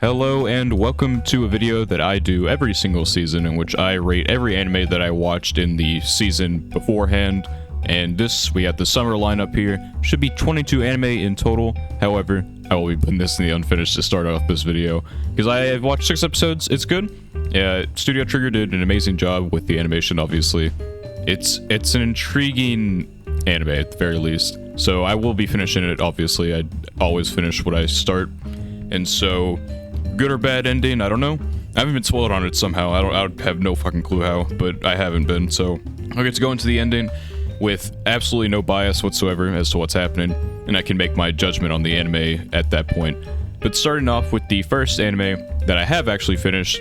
Hello and welcome to a video that I do every single season in which I rate every anime that I watched in the season beforehand. And we have the summer lineup here. Should be 22 anime in total. However, I will be putting this in the unfinished to start off this video because I have watched 6 episodes. It's good. Studio Trigger did an amazing job with the animation, obviously. It's an intriguing anime at the very least. So I will be finishing it, obviously. I always finish what I start. And so, good or bad ending, I don't know. I haven't been spoiled on it somehow. I have no fucking clue how, but I haven't been. So I'll get to go into the ending with absolutely no bias whatsoever as to what's happening, and I can make my judgment on the anime at that point. But starting off with the first anime that I have actually finished,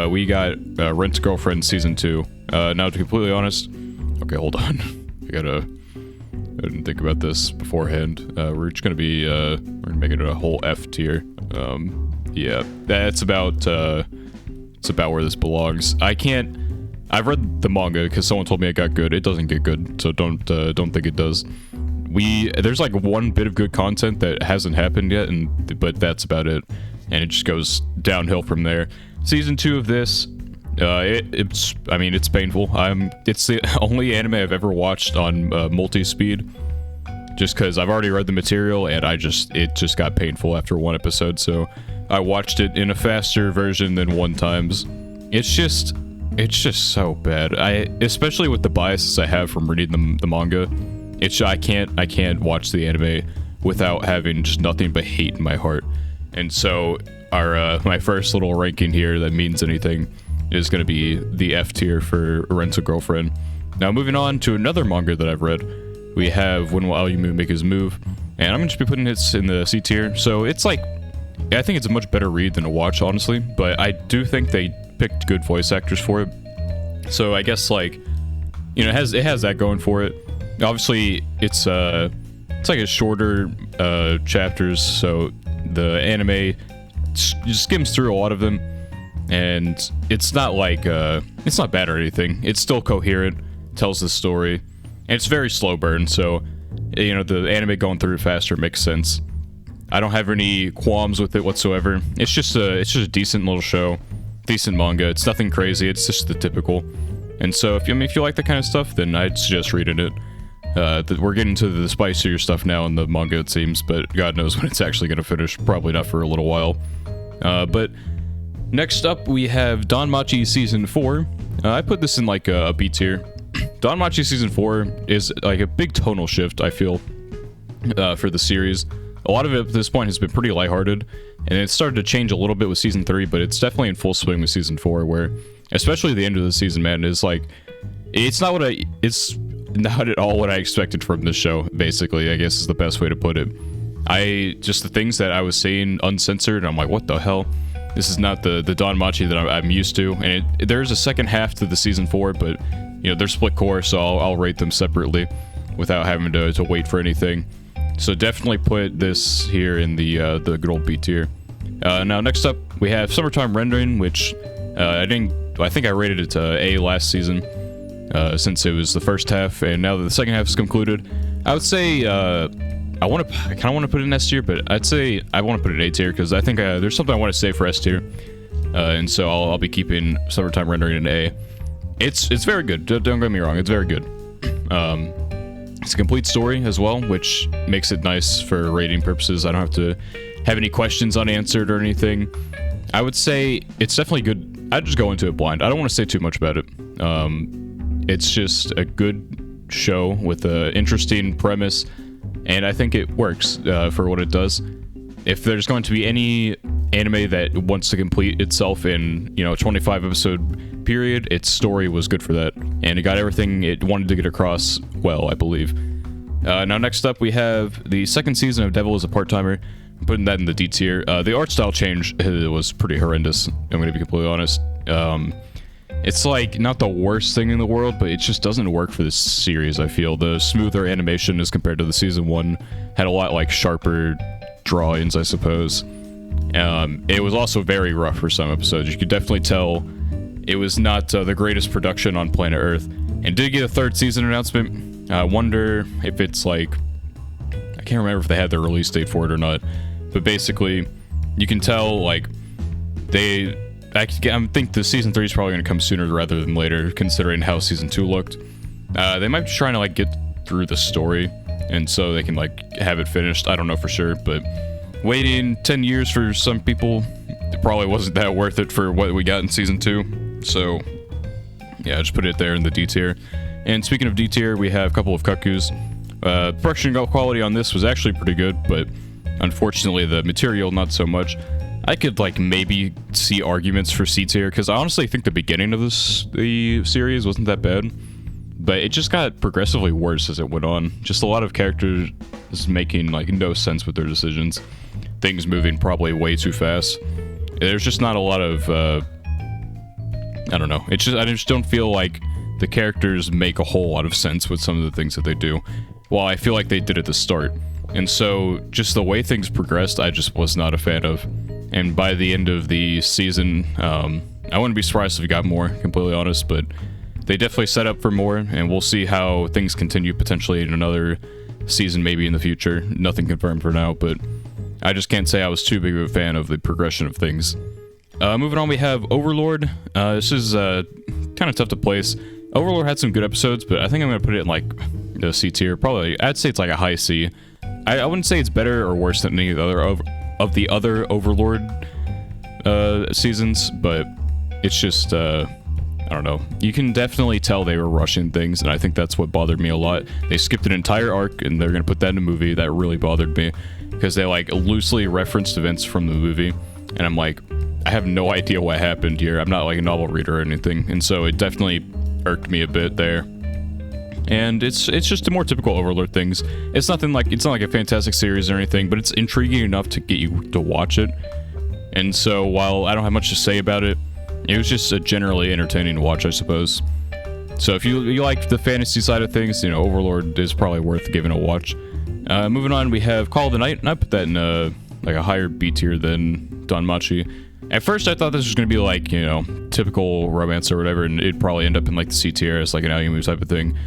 we got Rent a Girlfriend Season 2. Now, to be completely honest, okay, hold on. I didn't think about this beforehand. We're just gonna be, we're gonna make it a whole F tier. Yeah, that's about, it's about where this belongs. I've read the manga because someone told me it got good. It doesn't get good, so don't think it does. There's like one bit of good content that hasn't happened yet, but that's about it. And it just goes downhill from there. Season 2 of this, it's painful. It's the only anime I've ever watched on multi-speed, just because I've already read the material and it just got painful after one episode. So I watched it in a faster version than 1 times. It's just so bad. Especially with the biases I have from reading the manga. I can't watch the anime without having just nothing but hate in my heart. And so my first little ranking here that means anything is going to be the F tier for Rent a Girlfriend. Now moving on to another manga that I've read, we have When Will Aoyumu Make His Move, and I'm going to just be putting it in the C tier. So it's like, I think it's a much better read than a watch, honestly, but I do think they picked good voice actors for it. So I guess, like, you know, it has that going for it. Obviously, it's like a shorter chapters, so the anime just skims through a lot of them, and it's not like it's not bad or anything. It's still coherent, tells the story, and it's very slow burn. So, you know, the anime going through it faster makes sense. I don't have any qualms with it whatsoever. It's just a decent little show, decent manga. It's nothing crazy. It's just the typical. And so if you like that kind of stuff, then I'd suggest reading it. We're getting to the spicier stuff now in the manga, it seems, but God knows when it's actually going to finish. Probably not for a little while. But next up, we have Danmachi Season 4. I put this in like a B tier. Danmachi Season 4 is like a big tonal shift, I feel, for the series. A lot of it at this point has been pretty lighthearted, and it started to change a little bit with Season 3, but it's definitely in full swing with Season 4, where, especially the end of the season, man, is like, it's not at all what I expected from this show, basically, I guess is the best way to put it. The things that I was saying uncensored, I'm like, what the hell? This is not the Danmachi that I'm used to, and there's a second half to the Season 4, but, you know, they're split core, so I'll rate them separately without having to wait for anything. So definitely put this here in the good old B tier. Now next up we have Summertime Rendering, which I think I rated it to A last season, since it was the first half, and now that the second half is concluded, I would say I kind of want to put it in S tier, but I'd say I want to put it in A tier because I think there's something I want to say for S tier, and so I'll be keeping Summertime Rendering in A. It's very good. Don't get me wrong, it's very good. It's a complete story as well, which makes it nice for rating purposes. I don't have to have any questions unanswered or anything. I would say it's definitely good. I'd just go into it blind. I don't want to say too much about it. It's just a good show with an interesting premise, and I think it works for what it does. If there's going to be any anime that wants to complete itself in, you know, a 25 episode period, its story was good for that, and it got everything it wanted to get across well, I believe. Now next up we have the second season of Devil is a Part-Timer. I'm putting that in the D tier. The art style change was pretty horrendous, I'm going to be completely honest. It's like not the worst thing in the world, but it just doesn't work for this series, I feel. The smoother animation as compared to the season 1 had a lot like sharper drawings, I suppose. It was also very rough for some episodes. You could definitely tell it was not the greatest production on planet Earth. And did get a 3rd season announcement. I wonder if it's like, I can't remember if they had their release date for it or not, but basically you can tell like I think the season 3 is probably going to come sooner rather than later, considering how season 2 looked. They might be trying to like get through the story, and so they can like have it finished. I don't know for sure, but waiting 10 years for some people, it probably wasn't that worth it for what we got in season 2. So yeah, just put it there in the D tier. And speaking of D tier, we have a couple of Kakus. Production quality on this was actually pretty good, but unfortunately the material not so much. I could like maybe see arguments for C tier, because I honestly think the beginning of the series wasn't that bad, but it just got progressively worse as it went on. Just a lot of characters making like no sense with their decisions, things moving probably way too fast. There's just not a lot of I don't know. I just don't feel like the characters make a whole lot of sense with some of the things that they do. Well, I feel like they did at the start. And so just the way things progressed, I just was not a fan of. And by the end of the season, I wouldn't be surprised if we got more, completely honest, but they definitely set up for more, and we'll see how things continue potentially in another season maybe in the future. Nothing confirmed for now, but I just can't say I was too big of a fan of the progression of things. Moving on, we have Overlord. This is kind of tough to place. Overlord had some good episodes, but I think I'm going to put it in like the C tier. Probably, I'd say it's like a high C. I wouldn't say it's better or worse than any of the other Overlord seasons, but it's just, I don't know. You can definitely tell they were rushing things, and I think that's what bothered me a lot. They skipped an entire arc, and they're going to put that in a movie. That really bothered me, because they like loosely referenced events from the movie, and I'm like, I have no idea what happened here. I'm not like a novel reader or anything, and so it definitely irked me a bit there. And it's just a more typical Overlord things. It's not like a fantastic series or anything, but it's intriguing enough to get you to watch it. And so while I don't have much to say about it, it was just a generally entertaining to watch, I suppose. So if you like the fantasy side of things, you know, Overlord is probably worth giving a watch. Moving on, we have Call of the Night, and I put that in like a higher B tier than Danmachi. At first, I thought this was going to be like, you know, typical romance or whatever, and it'd probably end up in like the C tier as like an anime type of thing.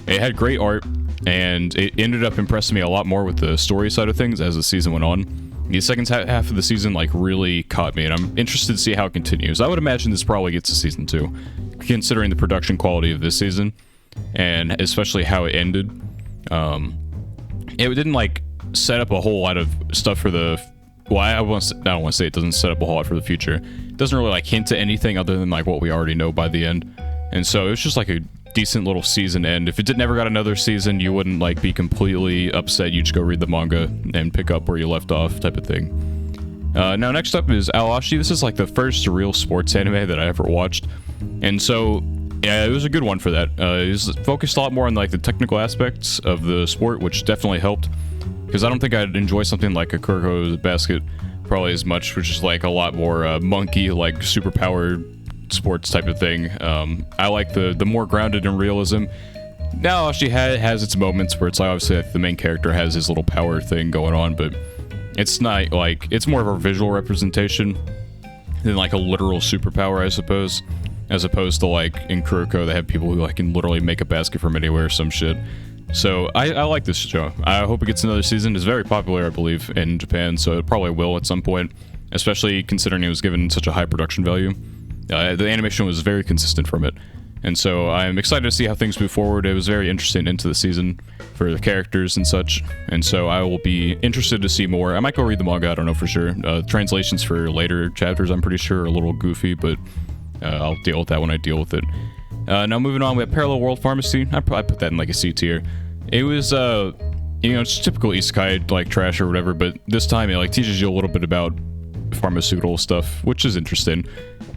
It had great art, and it ended up impressing me a lot more with the story side of things as the season went on. The second half of the season like really caught me, and I'm interested to see how it continues. I would imagine this probably gets to season 2, considering the production quality of this season, and especially how it ended. It didn't like set up a whole lot of stuff for the... Well, I don't want to say it doesn't set up a whole lot for the future. It doesn't really like hint at anything other than like what we already know by the end. And so it was just like a decent little season end. If it never got another season, you wouldn't like be completely upset. You just go read the manga and pick up where you left off type of thing. Now next up is Aoashi. This is like the first real sports anime that I ever watched. And so yeah, it was a good one for that. It was focused a lot more on like the technical aspects of the sport, which definitely helped. Because I don't think I'd enjoy something like a Kuroko basket probably as much, which is like a lot more monkey, like superpowered sports type of thing. I like the more grounded in realism. Now she has its moments where it's like obviously like the main character has his little power thing going on, but it's not like, it's more of a visual representation than like a literal superpower, I suppose, as opposed to like in Kuroko they have people who like can literally make a basket from anywhere or some shit. So I like this show. I hope it gets another season. It's very popular, I believe, in Japan, so it probably will at some point, especially considering it was given such a high production value. The animation was very consistent from it, and so I'm excited to see how things move forward. It was very interesting into the season for the characters and such, and so I will be interested to see more. I might go read the manga, I don't know for sure. Translations for later chapters, I'm pretty sure, are a little goofy, but I'll deal with that when I deal with it. Now moving on, we have Parallel World Pharmacy. I put that in like a C tier. It was, you know, it's typical isekai, like trash or whatever, but this time it like teaches you a little bit about pharmaceutical stuff, which is interesting.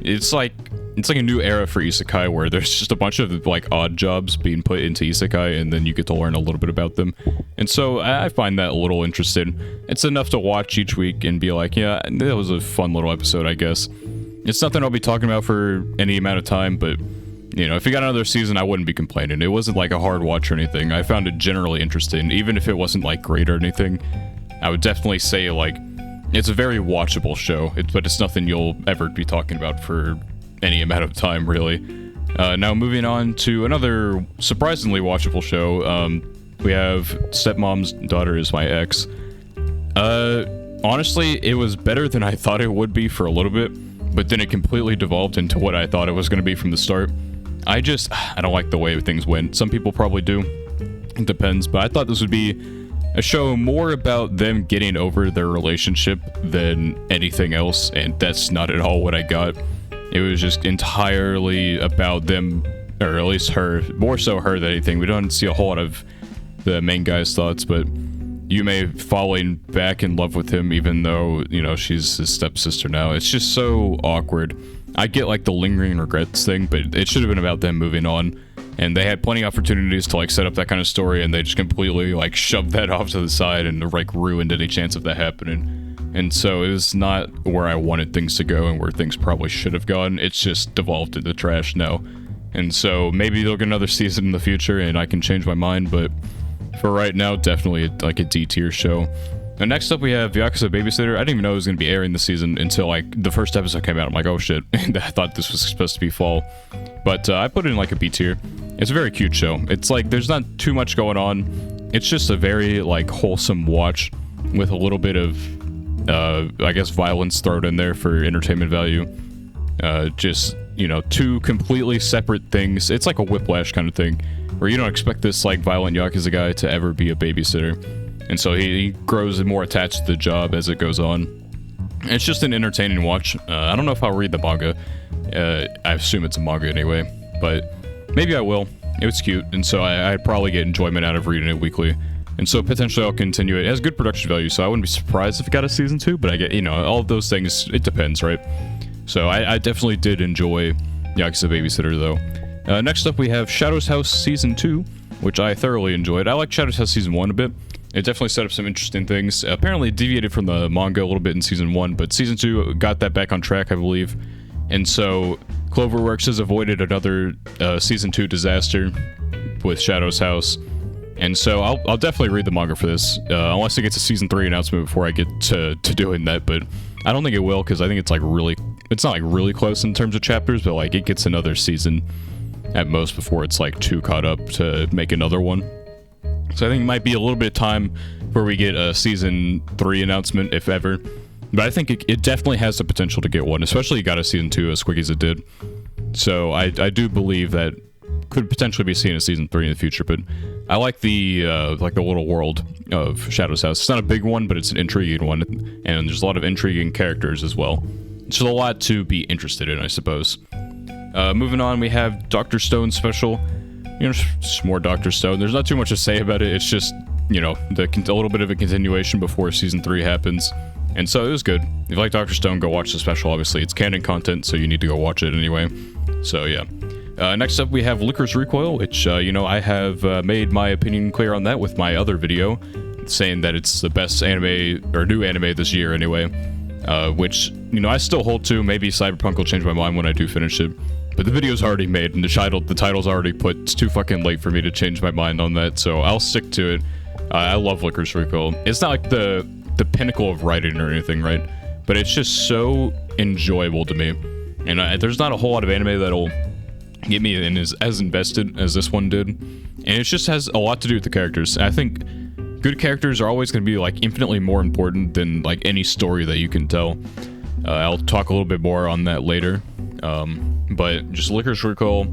It's like a new era for isekai where there's just a bunch of like odd jobs being put into isekai, and then you get to learn a little bit about them. And so I find that a little interesting. It's enough to watch each week and be like, yeah, that was a fun little episode, I guess. It's nothing I'll be talking about for any amount of time, but you know, if you got another season, I wouldn't be complaining. It wasn't like a hard watch or anything. I found it generally interesting, even if it wasn't like great or anything. I would definitely say like it's a very watchable show, but it's nothing you'll ever be talking about for any amount of time, really. Now moving on to another surprisingly watchable show, we have Stepmom's Daughter Is My Ex. Honestly, it was better than I thought it would be for a little bit, but then it completely devolved into what I thought it was going to be from the start. I don't like the way things went. Some people probably do. It depends, but I thought this would be a show more about them getting over their relationship than anything else, and that's not at all what I got. It was just entirely about them, or at least her, more so her than anything. We don't see a whole lot of the main guy's thoughts, but Yume falling back in love with him even though, you know, she's his stepsister now. It's just so awkward. I get like the lingering regrets thing, but it should have been about them moving on. And they had plenty of opportunities to like set up that kind of story, and they just completely like shoved that off to the side and like ruined any chance of that happening. And so it was not where I wanted things to go and where things probably should have gone. It's just devolved into trash now. And so maybe they'll get another season in the future and I can change my mind, but for right now, definitely like a D tier show. And next up we have Yakuza Babysitter. I didn't even know it was going to be airing this season until like the first episode came out. I'm like, oh shit, I thought this was supposed to be fall. But I put it in like a B tier. It's a very cute show. It's like there's not too much going on. It's just a very like wholesome watch with a little bit of I guess violence thrown in there for entertainment value. Just, you know, two completely separate things. It's like a Whiplash kind of thing, where you don't expect this like violent Yakuza guy to ever be a babysitter. And so he grows more attached to the job as it goes on. And it's just an entertaining watch. I don't know if I'll read the manga. I assume it's a manga anyway, but maybe I will. It was cute, and so I'd probably get enjoyment out of reading it weekly. And so potentially I'll continue it. It has good production value, so I wouldn't be surprised if it got a season 2, but I get, you know, all of those things, it depends, right? So I definitely did enjoy Yakuza Babysitter, though. Next up, we have Shadow's House Season 2, which I thoroughly enjoyed. I liked Shadow's House Season 1 a bit. It definitely set up some interesting things. Apparently deviated from the manga a little bit in Season 1, but Season 2 got that back on track, I believe. And so Cloverworks has avoided another Season 2 disaster with Shadow's House. And so I'll definitely read the manga for this, unless it gets a Season 3 announcement before I get to doing that, but I don't think it will, because I think it's like it's not like really close in terms of chapters, but like it gets another season at most before it's like too caught up to make another one. So I think it might be a little bit of time where we get a Season 3 announcement, if ever. But I think it definitely has the potential to get one, especially it got a Season 2 as quick as it did. So I do believe that could potentially be seen as Season 3 in the future, but I like the little world of Shadow's House. It's not a big one, but it's an intriguing one, and there's a lot of intriguing characters as well. It's just a lot to be interested in, I suppose. Moving on, we have Dr. Stone special. You know, just more Dr. Stone. There's not too much to say about it. It's just, you know, a little bit of a continuation before Season 3 happens. And so it was good. If you like Dr. Stone, go watch the special, obviously. It's canon content, so you need to go watch it anyway. So, yeah. Next up, we have Licorice Recoil, which, you know, I have made my opinion clear on that with my other video, saying that it's the best anime, or new anime this year anyway, which, you know, I still hold to. Maybe Cyberpunk will change my mind when I do finish it. But the video's already made, and the title's already put. It's too fucking late for me to change my mind on that, so I'll stick to it. I love Licorice Recoil. It's not like the pinnacle of writing or anything, right? But it's just so enjoyable to me. And there's not a whole lot of anime that'll get me in as invested as this one did. And it just has a lot to do with the characters. I think good characters are always going to be like infinitely more important than like any story that you can tell. I'll talk a little bit more on that later. But just Licorice Recoil,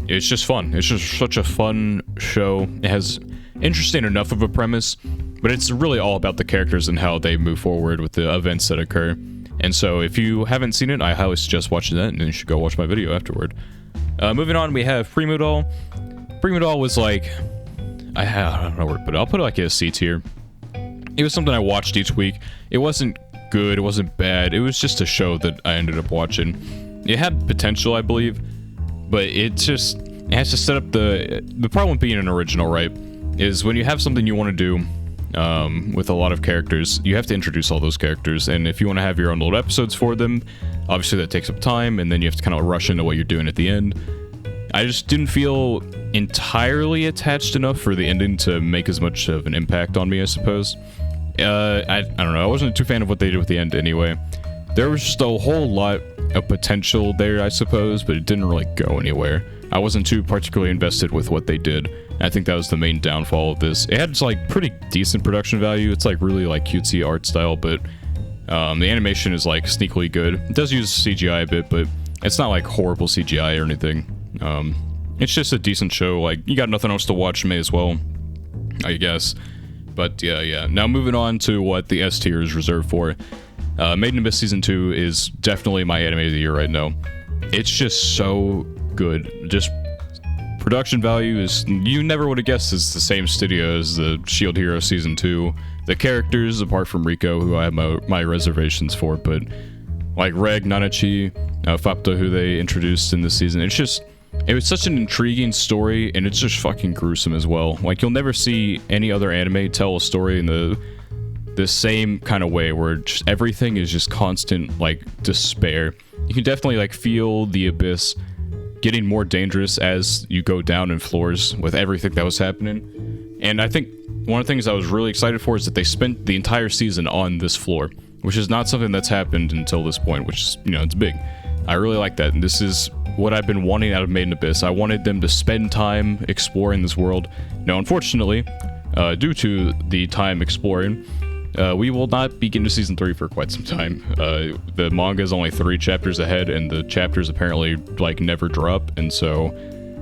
it's just fun. It's just such a fun show. It has interesting enough of a premise, but it's really all about the characters and how they move forward with the events that occur. And so if you haven't seen it, I highly suggest watching that, and then you should go watch my video afterward. Moving on, we have Primo Doll. Primo Doll was like, I don't know where to put it. I'll put it like a C tier. It was something I watched each week. It wasn't good, it wasn't bad. It was just a show that I ended up watching. It had potential, I believe, but it has to set up the problem with being an original, right, is when you have something you want to do with a lot of characters, you have to introduce all those characters, and if you want to have your own little episodes for them, obviously that takes up time, and then you have to kind of rush into what you're doing at the end. I just didn't feel entirely attached enough for the ending to make as much of an impact on me, I suppose. I don't know, I wasn't too fan of what they did with the end anyway. There was just a whole lot of potential there, I suppose, but it didn't really go anywhere. I wasn't too particularly invested with what they did. I think that was the main downfall of this. It had like pretty decent production value. It's like really like cutesy art style, but The animation is like sneakily good. It does use CGI a bit, but it's not like horrible CGI or anything. It's just a decent show. Like, you got nothing else to watch, may as well, I guess. But yeah. Now moving on to what the S tier is reserved for. Made in Abyss Season 2 is definitely my anime of the year right now. It's just so good. Just production value is, you never would have guessed it's the same studio as the Shield Hero Season 2. The characters, apart from Rico, who I have my reservations for, but like Reg, Nanachi, Fapta, who they introduced in this season, it was such an intriguing story, and it's just fucking gruesome as well. Like, you'll never see any other anime tell a story in the same kind of way, where just everything is just constant, like, despair. You can definitely, like, feel the abyss getting more dangerous as you go down in floors with everything that was happening. And I think one of the things I was really excited for is that they spent the entire season on this floor, which is not something that's happened until this point, which is, it's big. I really like that, and this is what I've been wanting out of Made in Abyss. I wanted them to spend time exploring this world. Now, unfortunately, due to the time exploring, we will not be getting to Season 3 for quite some time. The manga is only 3 chapters ahead, and the chapters apparently, like, never drop, and so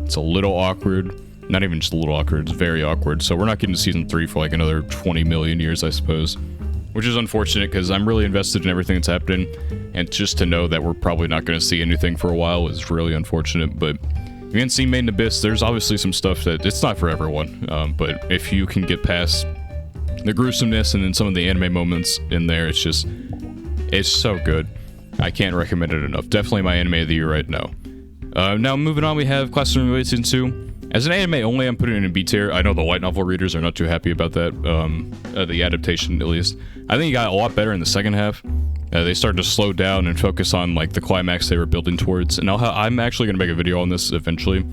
it's a little awkward. Not even just a little awkward, it's very awkward. So we're not getting to Season 3 for, like, another 20 million years, I suppose. Which is unfortunate, because I'm really invested in everything that's happening, and just to know that we're probably not going to see anything for a while is really unfortunate. But if you haven't seen Made in Abyss, there's obviously some stuff that, it's not for everyone, but if you can get past the gruesomeness and then some of the anime moments in there, it's so good. I can't recommend it enough. Definitely my anime of the year right now. Now moving on, we have Classroom Relate Season 2. As an anime only, I'm putting it in B tier. I know the light novel readers are not too happy about that, the adaptation at least. I think it got a lot better in the second half. They started to slow down and focus on, like, the climax they were building towards. And I'm actually going to make a video on this eventually,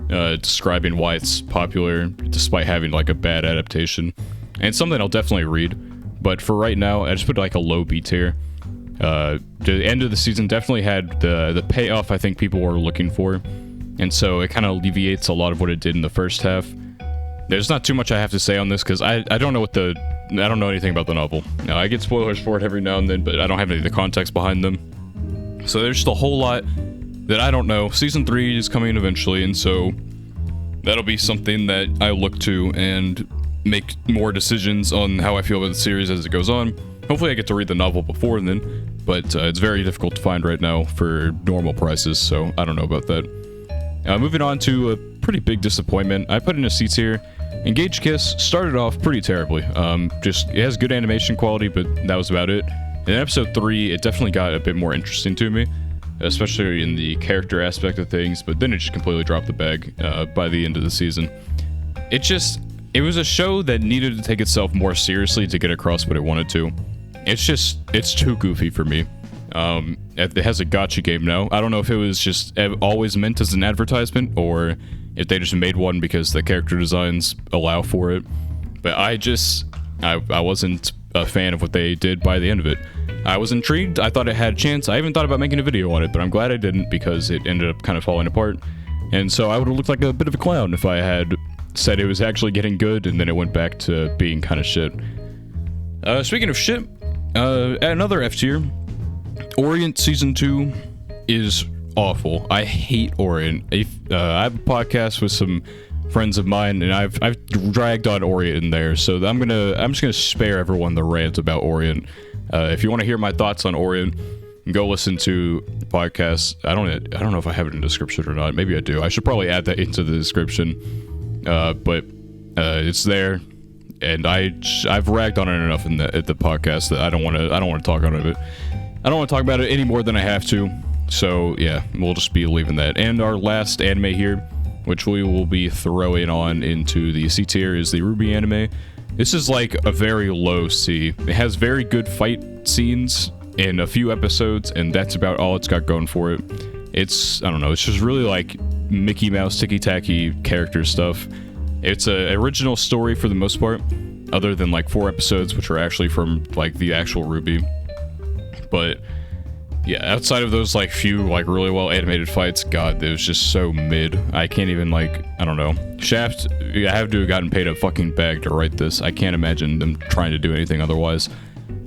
describing why it's popular despite having, like, a bad adaptation. And it's something I'll definitely read. But for right now, I just put, like, a low B tier. The end of the season definitely had the payoff I think people were looking for. And so it kind of alleviates a lot of what it did in the first half. There's not too much I have to say on this, because I don't know I don't know anything about the novel. Now, I get spoilers for it every now and then, but I don't have any of the context behind them. So there's just a whole lot that I don't know. Season 3 is coming eventually, and so that'll be something that I look to and make more decisions on how I feel about the series as it goes on. Hopefully I get to read the novel before then, but it's very difficult to find right now for normal prices, so I don't know about that. Moving on to a pretty big disappointment. I put in a C tier. Engage Kiss started off pretty terribly. It has good animation quality, but that was about it. In episode 3, it definitely got a bit more interesting to me, especially in the character aspect of things, but then it just completely dropped the bag by the end of the season. It was a show that needed to take itself more seriously to get across what it wanted to. It's too goofy for me. It has a gacha game now. I don't know if it was just always meant as an advertisement, or if they just made one because the character designs allow for it. But I wasn't a fan of what they did by the end of it. I was intrigued. I thought it had a chance. I even thought about making a video on it, but I'm glad I didn't, because it ended up kind of falling apart. And so I would have looked like a bit of a clown if I had said it was actually getting good and then it went back to being kind of shit. Speaking of shit, another F tier. Orient Season 2 is awful. I hate Orient. I have a podcast with some friends of mine, and I've dragged on Orient in there, so I'm just gonna spare everyone the rant about Orient. If you want to hear my thoughts on Orient, go listen to the podcast. I don't know if I have it in the description or not. Maybe I do. I should probably add that into the description. But it's there, and I've ragged on it enough at the podcast that I don't want to talk on it. I don't want to talk about it any more than I have to. So yeah, we'll just be leaving that. And our last anime here, which we will be throwing on into the C tier, is the Ruby anime. This is like a very low C. It has very good fight scenes in a few episodes, and that's about all it's got going for it. I don't know, it's just really like Mickey Mouse ticky-tacky character stuff. It's an original story for the most part, other than like 4 episodes, which are actually from like the actual Ruby. But yeah, outside of those like few like really well animated fights, god, it was just so mid. I can't even I don't know. Shaft, I have to have gotten paid a fucking bag to write this. I can't imagine them trying to do anything otherwise.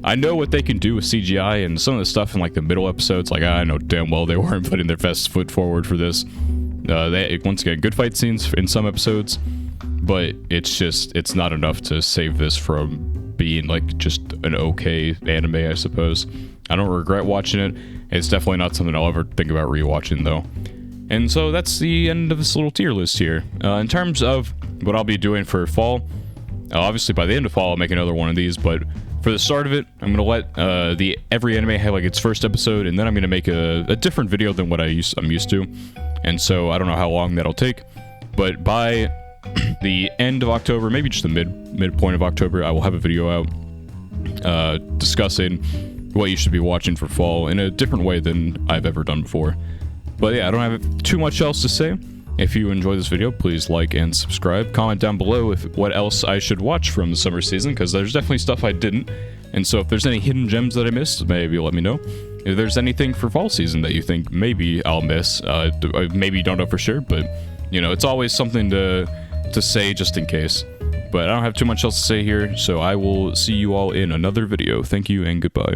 I know what they can do with CGI, and some of the stuff in like the middle episodes, like I know damn well they weren't putting their best foot forward for this. They, once again, good fight scenes in some episodes, but it's not enough to save this from being like just an okay anime, I suppose. I don't regret watching it. It's definitely not something I'll ever think about rewatching though. And so that's the end of this little tier list here. In terms of what I'll be doing for fall, obviously by the end of fall I'll make another one of these, but for the start of it, I'm gonna let every anime have like its first episode, and then I'm gonna make a different video than what I'm used to. And so I don't know how long that'll take, but by the end of October, maybe just the midpoint of October, I will have a video out discussing what you should be watching for fall in a different way than I've ever done before. But yeah, I don't have too much else to say. If you enjoyed this video, please like and subscribe. Comment down below what else I should watch from the summer season, because there's definitely stuff I didn't. And so if there's any hidden gems that I missed, maybe let me know. If there's anything for fall season that you think maybe I'll miss, maybe don't know for sure, but you know, it's always something to say just in case. But I don't have too much else to say here, so I will see you all in another video. Thank you and goodbye.